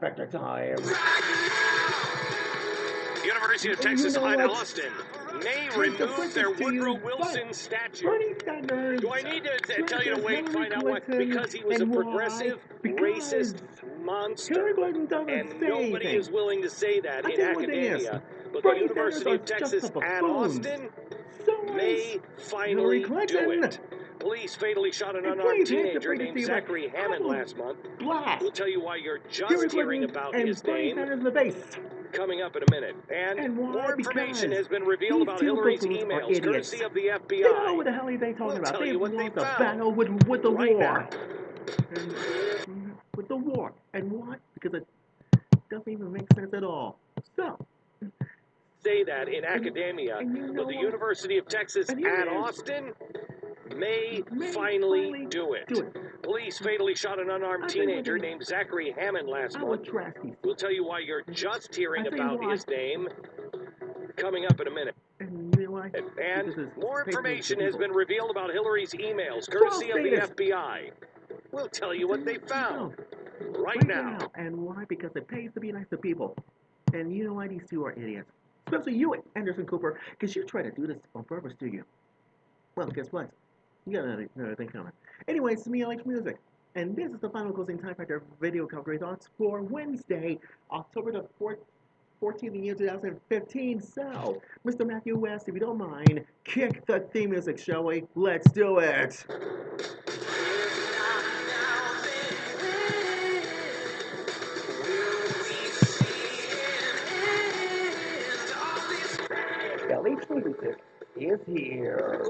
TimeFactor time. University of Texas at Austin may remove their Woodrow Wilson statue. Do I need to tell you to wait and find out why? Because he was a progressive, racist monster. And nobody is willing to say that in academia. But the University of Texas at Austin may finally do it. Police fatally shot an unarmed teenager named Zachary Hammond last month. We'll tell you why you're just hearing about his name coming up in a minute. And more information has been revealed about Hillary's emails, courtesy of the FBI. They don't know what the hell are they talking We'll about. tell They you what want they the found battle with the right war. now. With the war. And why? Because it doesn't even make sense at all. So, Say that in academia, but the University of Texas at Austin may finally do it. Police fatally shot an unarmed teenager named Zachary Hammond last month. We'll tell you why you're just hearing about his name coming up in a minute. And you know why? And more information has been revealed about Hillary's emails, courtesy of the FBI. We'll tell you what they found right now. And why? Because it pays to be nice to people. And you know why? These two are idiots. Especially you, Anderson Cooper, because you try to do this on purpose, do you? Well, guess what? You got another thing coming. Anyway, it's me, Alex Music. And this is the final closing TimeFactor video commentary thoughts for Wednesday, October the 14th in the year 2015. So, Mr. Matthew West, if you don't mind, kick the theme music, shall we? Let's do it! Kelly Music is here.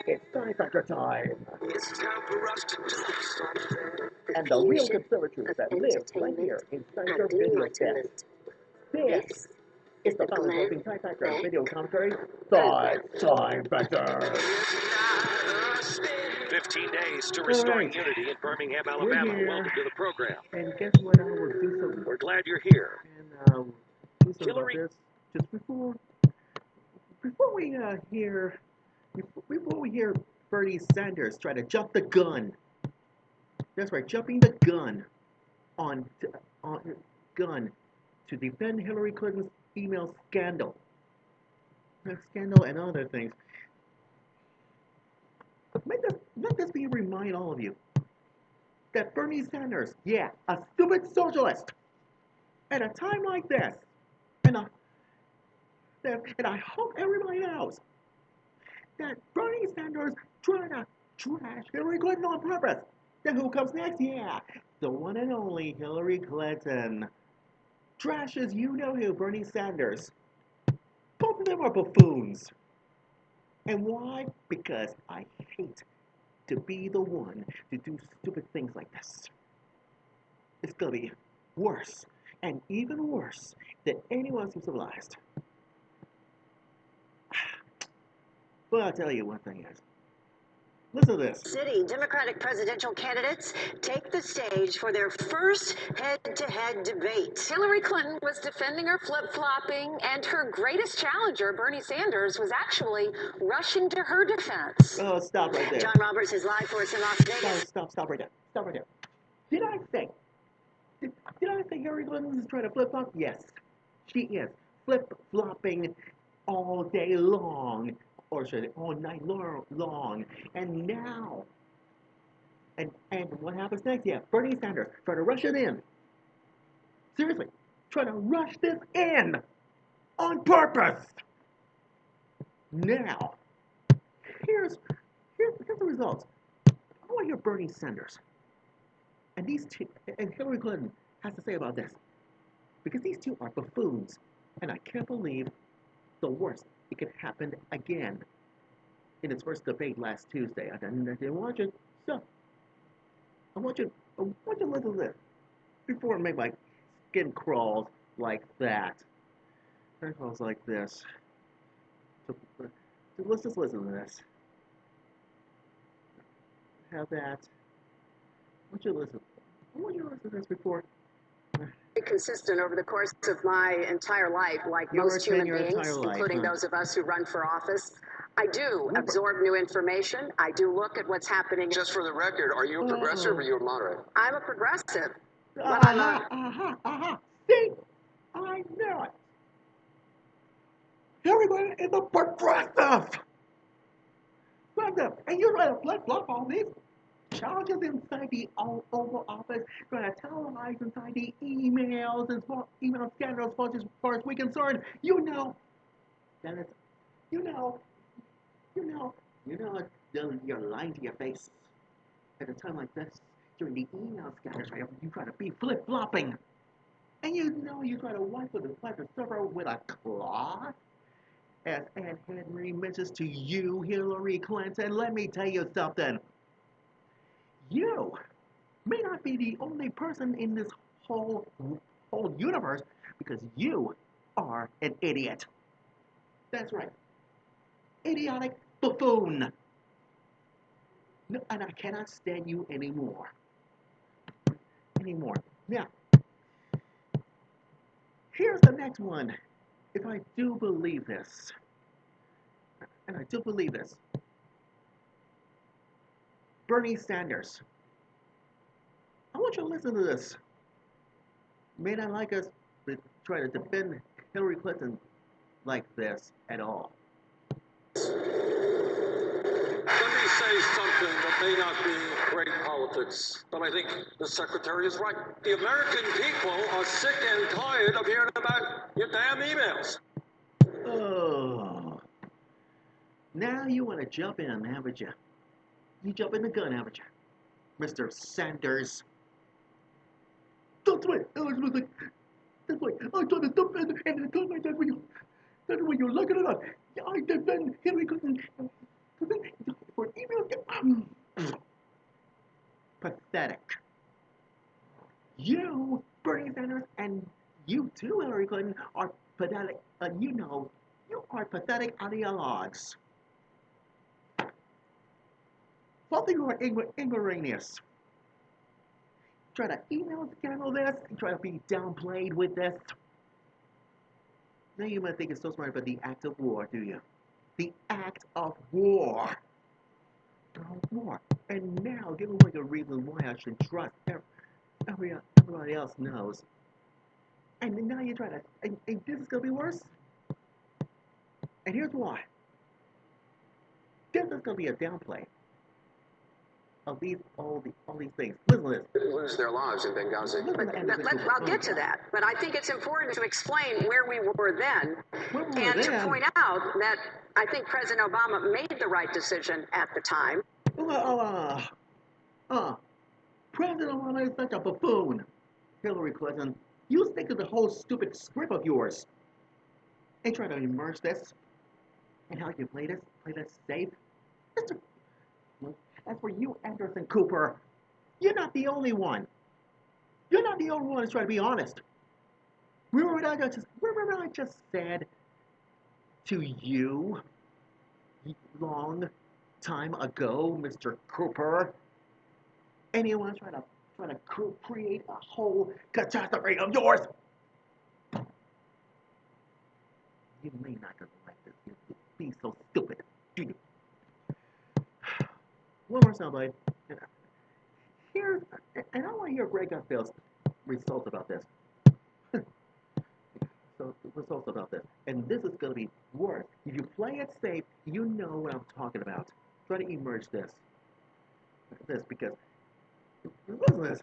It's TimeFactor time. It's time for us to do something. And the real conservatory that lives right here inside your video set. This is the final closing TimeFactor video commentary. TimeFactor. 15 days to restoring unity in Birmingham, Alabama. Welcome to the program. And guess what? I will do something. We're glad you're here. And do something about this just before we hear Bernie Sanders try to jump the gun. That's right, jumping the gun on to defend Hillary Clinton's email scandal. Scandal and other things. Let this be a remind all of you that Bernie Sanders, yeah, a stupid socialist, at a time like this, and I hope everybody knows that Bernie Sanders trying to trash Hillary Clinton on purpose. Then who comes next? Yeah, the one and only Hillary Clinton. Trashes you know who, Bernie Sanders. Both of them are buffoons. And why? Because I hate to be the one to do stupid things like this. It's gonna be worse, and even worse, than anyone who's civilized. But I'll tell you one thing is, listen to this. City Democratic presidential candidates take the stage for their first head-to-head debate. Hillary Clinton was defending her flip-flopping, and her greatest challenger, Bernie Sanders, was actually rushing to her defense. Oh, stop right there. John Roberts is live for us in Las Vegas. Stop right there. Stop right there. Did I say Hillary Clinton is trying to flip-flop? Yes, she is flip-flopping all day long. Or should I say, all night long. And now, and what happens next? Yeah, Bernie Sanders trying to rush it in. Seriously, trying to rush this in on purpose. Now, here's the results. I want to hear Bernie Sanders and these two, and Hillary Clinton has to say about this, because these two are buffoons, and I can't believe the worst. It could happen again in its first debate last Tuesday. I didn't watch it, so I want you to listen to this before I make my skin crawl like that. It crawls like this. So let's just listen to this. Have that. I want you to listen to this before. Consistent over the course of my entire life, like most human beings, including those of us who run for office. I do absorb new information. I do look at what's happening. Just for the record, are you a progressive or you're a moderate? I'm a progressive, but I'm a... See? I knew it. Everybody is a progressive. And you try to flip-flop all these charges inside the Oval Office, trying to televise inside the emails and email scandals as far as we're concerned. You know that it's, you know, you're lying to your face. At a time like this, during the email scandals, right, you try to be flip-flopping. And you know you try to wipe the server with a cloth. As Ed Henry mentions to you, Hillary Clinton, let me tell you something. You may not be the only person in this whole universe because you are an idiot. That's right. Idiotic buffoon. No, and I cannot stand you anymore. Now, here's the next one. If I do believe this, and I do believe this, Bernie Sanders. I want you to listen to this. May not like us to try to defend Hillary Clinton like this at all. Let me say something that may not be great politics, but I think the Secretary is right. The American people are sick and tired of hearing about your damn emails. Oh. Now you want to jump in, haven't you? You jump in the gun, haven't you? Mr. Sanders. That's right. That's right. I told the dump and the gun like that when you're looking it up. I defend Hillary Clinton for email. Pathetic. You, Bernie Sanders, and you too, Hillary Clinton, are pathetic. You are pathetic ideologues. Something you are ignoramus. Try to email scandal this, try to be downplayed with this. Now you might think it's so smart about the act of war, do you? The act of war. And now, give me like a reason why I should trust everybody else knows. And now you try to, and this is gonna be worse. And here's why. This is gonna be a downplay of all these things. Listen to this. Lose their lives in Benghazi. I'll get to that, but I think it's important to explain where we were then to point out that I think President Obama made the right decision at the time. President Obama is such a buffoon. Hillary Clinton, you stick to the whole stupid script of yours and try to immerse this and how you play this safe. As for you, Anderson Cooper, you're not the only one. You're not the only one who's trying to be honest. Remember what I just said to you long time ago, Mr. Cooper? Anyone trying to create a whole catastrophe of yours? You may not have let this be so stupid, do you? One more soundbite. And I want to hear Greg Gutfield's results about this. And this is going to be worse. If you play it safe, you know what I'm talking about. Try to emerge this because listen to this.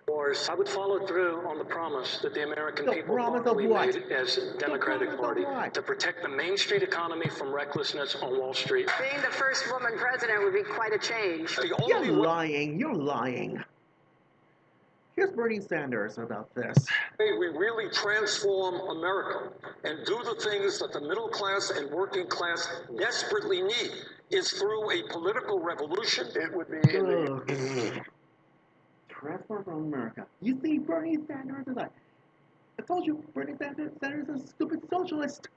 I would follow through on the promise that the American people properly made as a Democratic Party to protect the Main Street economy from recklessness on Wall Street. Being the first woman president would be quite a change. You're lying. Here's Bernie Sanders about this. We really transform America and do the things that the middle class and working class desperately need is through a political revolution. It would be... Transform America. You see, Bernie Sanders is like, I told you, Bernie Sanders is a stupid socialist.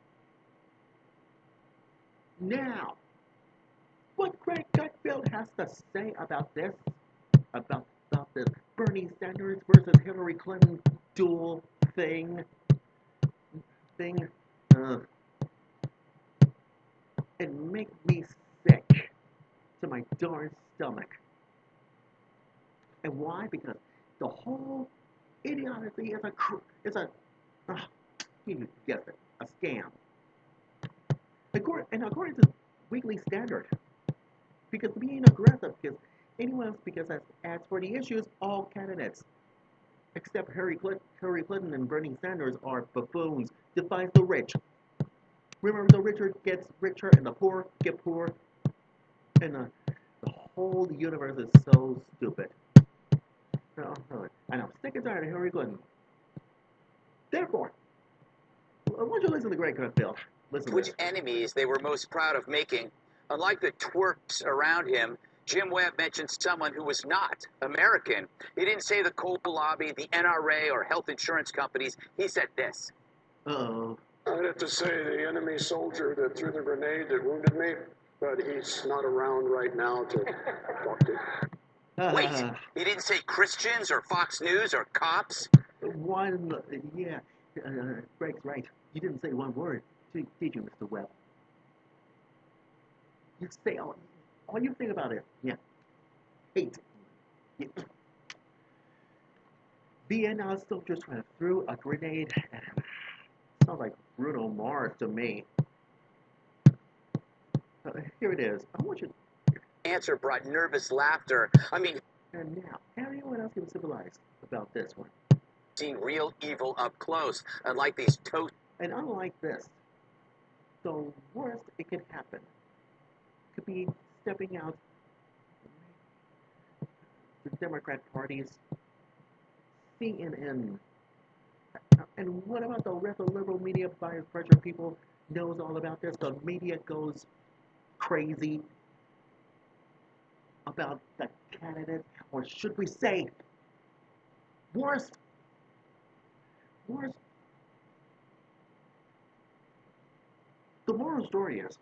Now, what Greg Gutfeld has to say about this, about this Bernie Sanders versus Hillary Clinton duel thing, it makes me sick. to my darn stomach. And why? Because the whole idiocy you guessed it, a scam. According to Weekly Standard, because being aggressive, because anyone else, because as for the issues, all candidates, except Hillary Clinton and Bernie Sanders, are buffoons, defies the rich. Remember, the richer gets richer and the poor get poor, and the whole universe is so stupid. No, I know, sick and tired of Hillary Clinton. Therefore, I want you to listen to Greg Gutfield. Which enemies they were most proud of making. Unlike the twerps around him, Jim Webb mentioned someone who was not American. He didn't say the coal lobby, the NRA, or health insurance companies. He said this. Uh-oh. I'd have to say the enemy soldier that threw the grenade that wounded me, but he's not around right now to talk to. Wait, he didn't say Christians or Fox News or cops? Yeah, Greg's right. You didn't say one word, did you, Mr. Webb? You say all you think about it, yeah, hate. Yeah. Vietnam soldiers trying to throw a grenade. Sounds like Bruno Mars to me. Here it is. I want you. Answer brought nervous laughter. I mean, and now, everyone else can civilize about this one. Seen real evil up close, unlike these toast. And unlike this, the worst it could happen could be stepping out the Democrat Party's CNN. And what about the rest of liberal media bias pressure people knows all about this? The media goes crazy about the candidate, or should we say, worse. The moral story is,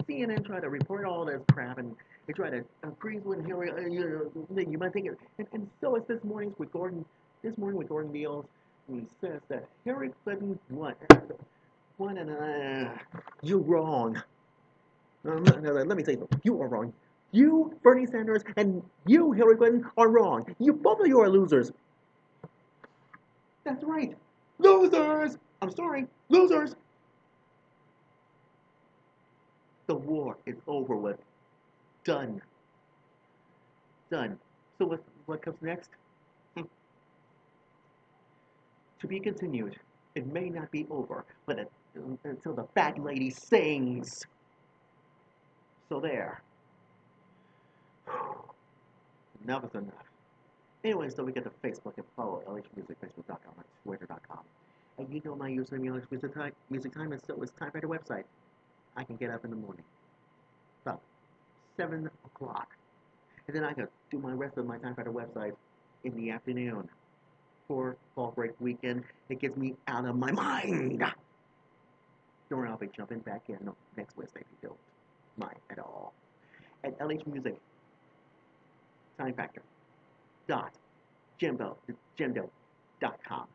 CNN tried to report all this crap, and they tried to agree with Hillary. You might think it, and so is this morning with Gordon Neal, who says that Hillary Clinton won, and you're wrong. Let me say something. You are wrong. You, Bernie Sanders, and you, Hillary Clinton, are wrong. Both of you are losers. That's right. Losers! I'm sorry. Losers! The war is over with. Done. So what comes next? To be continued. It may not be over, but until the fat lady sings. So there. Enough is enough. Anyways, don't forget to Facebook and follow LH Music, Facebook.com and Twitter.com. And you know my username, LH Music Time, and so is TimeFactor website. I can get up in the morning, about 7 o'clock. And then I can do my rest of my TimeFactor website in the afternoon. For fall break weekend, it gets me out of my mind. Don't worry, I'll be jumping back in next Wednesday if you don't mind at all. At LH Music, TimeFactor. Jimbo.com.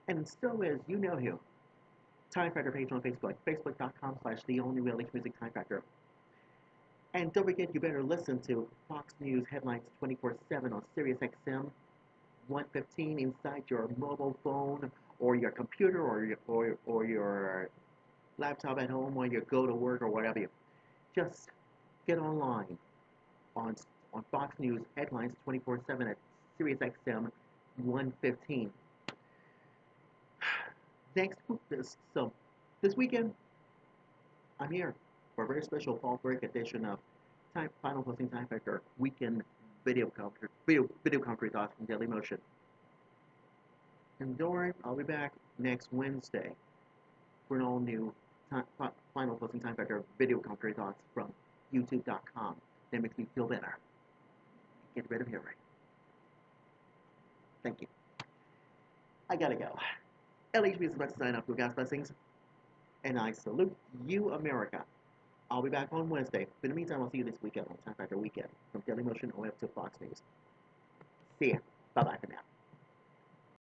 And so is You Know Who. TimeFactor page on Facebook, facebook.com/the only real LH Music TimeFactor. And don't forget, you better listen to Fox News headlines 24/7 on Sirius XM 115 inside your mobile phone or your computer or your laptop at home when you go to work or whatever. Just get online on Fox News headlines 24/7 at Sirius XM 115. This weekend, I'm here for a very special fall break edition of Final Closing Time Factor Weekend Video Commentary Thoughts from Daily Motion. And don't worry, I'll be back next Wednesday for an all-new Final Closing Time Factor Video Commentary Thoughts from YouTube.com. That makes me feel better. Get rid of Hillary. Thank you. I gotta go. LHB is about to sign up for God's blessings, and I salute you, America. I'll be back on Wednesday. But in the meantime, I'll see you this weekend on Time Factor Weekend from Daily Motion OF to Fox News. See ya. Bye-bye for now.